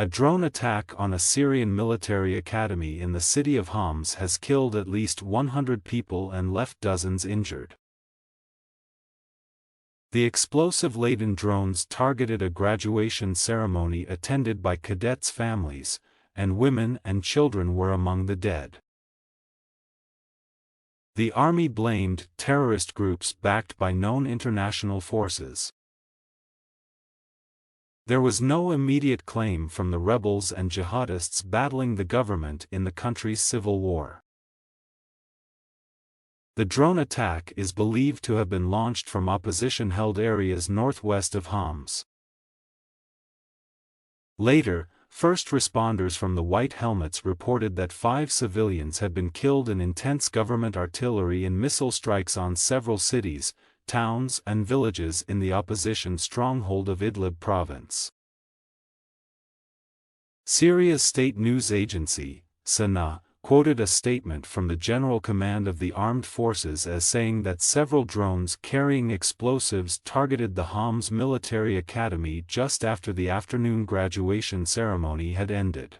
A drone attack on a Syrian military academy in the city of Homs has killed at least 100 people and left dozens injured. The explosive-laden drones targeted a graduation ceremony attended by cadets' families, and women and children were among the dead. The army blamed terrorist groups backed by known international forces. There was no immediate claim from the rebels and jihadists battling the government in the country's civil war. The drone attack is believed to have been launched from opposition-held areas northwest of Homs. Later, first responders from the White Helmets reported that 5 civilians had been killed in intense government artillery and missile strikes on several cities, towns and villages in the opposition stronghold of Idlib province. Syria's state news agency, SANA, quoted a statement from the General Command of the Armed Forces as saying that several drones carrying explosives targeted the Homs military academy just after the afternoon graduation ceremony had ended.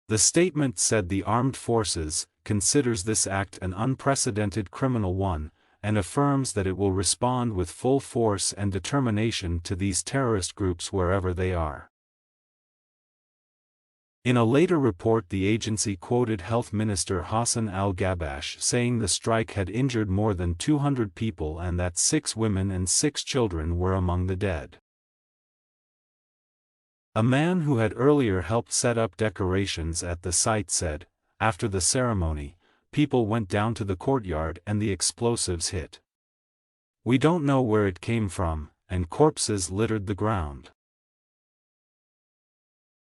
The statement said the armed forces considers this act an unprecedented criminal one, and affirms that it will respond with full force and determination to these terrorist groups wherever they are. In a later report, the agency quoted Health Minister Hassan al-Gabash saying the strike had injured more than 200 people and that 6 women and 6 children were among the dead. A man who had earlier helped set up decorations at the site said, after the ceremony, people went down to the courtyard and the explosives hit. We don't know where it came from, and corpses littered the ground.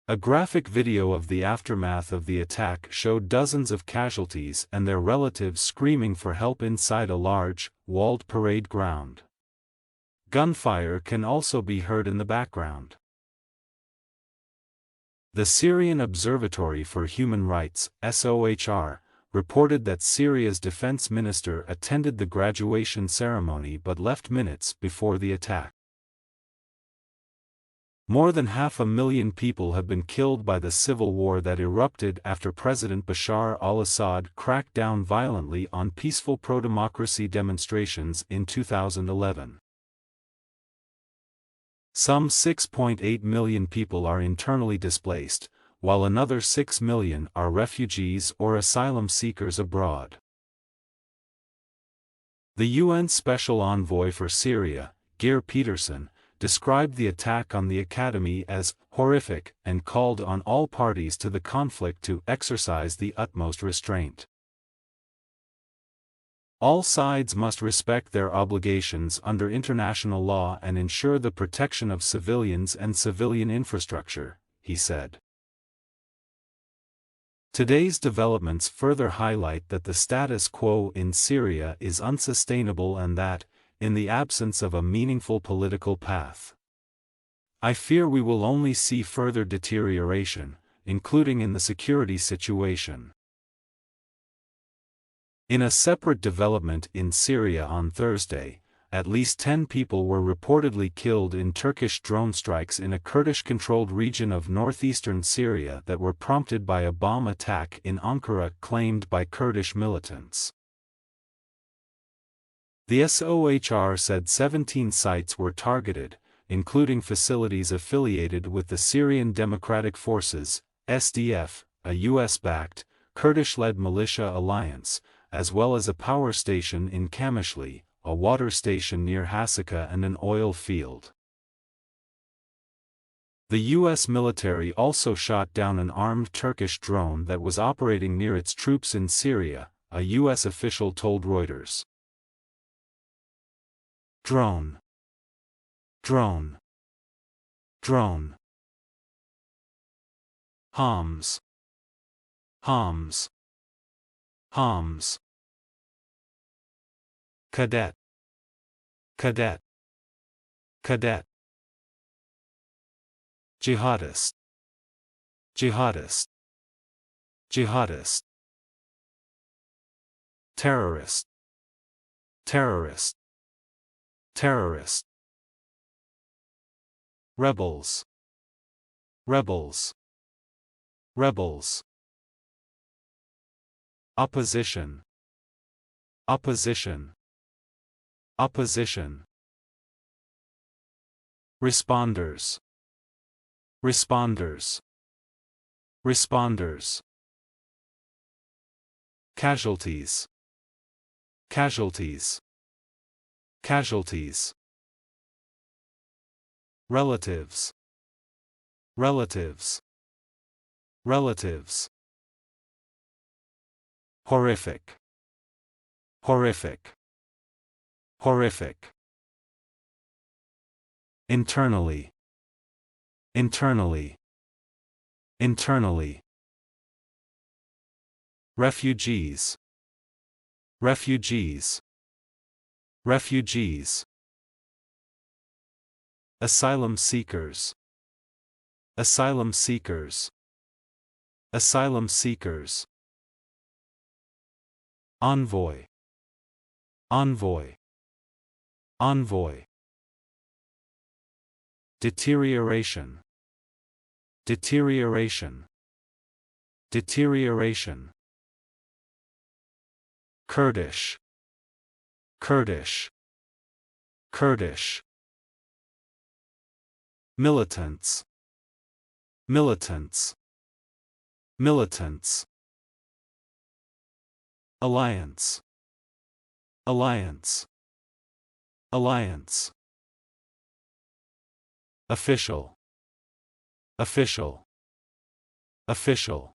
A graphic video of the aftermath of the attack showed dozens of casualties and their relatives screaming for help inside a large, walled parade ground. Gunfire can also be heard in the background. The Syrian Observatory for Human Rights, SOHR, reported that Syria's defense minister attended the graduation ceremony but left minutes before the attack. More than 500,000 people have been killed by the civil war that erupted after President Bashar al-Assad cracked down violently on peaceful pro-democracy demonstrations in 2011. Some 6.8 million people are internally displaced, while another 6 million are refugees or asylum seekers abroad. The UN Special Envoy for Syria, Geir Peterson, described the attack on the academy as horrific and called on all parties to the conflict to exercise the utmost restraint. All sides must respect their obligations under international law and ensure the protection of civilians and civilian infrastructure, he said. Today's developments further highlight that the status quo in Syria is unsustainable and that, in the absence of a meaningful political path, I fear we will only see further deterioration, including in the security situation. In a separate development in Syria on Thursday, at least 10 people were reportedly killed in Turkish drone strikes in a Kurdish-controlled region of northeastern Syria that were prompted by a bomb attack in Ankara claimed by Kurdish militants. The SOHR said 17 sites were targeted, including facilities affiliated with the Syrian Democratic Forces, SDF, a US-backed, Kurdish-led militia alliance, as well as a power station in Kamishli, a water station near Hasaka and an oil field. The US military also shot down an armed Turkish drone that was operating near its troops in Syria, a US official told Reuters. Drone. Drone. Drone. Homs. Homs. Homs. Cadet. Cadet. Cadet. Jihadist. Jihadist. Jihadist. Terrorist. Terrorist. Terrorist. Rebels. rebels, rebels. Opposition, opposition, opposition. Responders, responders, responders. Casualties, casualties, casualties. Relatives, relatives, relatives. Horrific, horrific, horrific. Internally, internally, internally. Refugees, refugees, refugees. Asylum seekers, asylum seekers, asylum seekers. Envoy, envoy, envoy. Deterioration, deterioration, deterioration. Kurdish, Kurdish, Kurdish. Militants, militants, militants. Alliance, alliance, alliance. Official, official, official.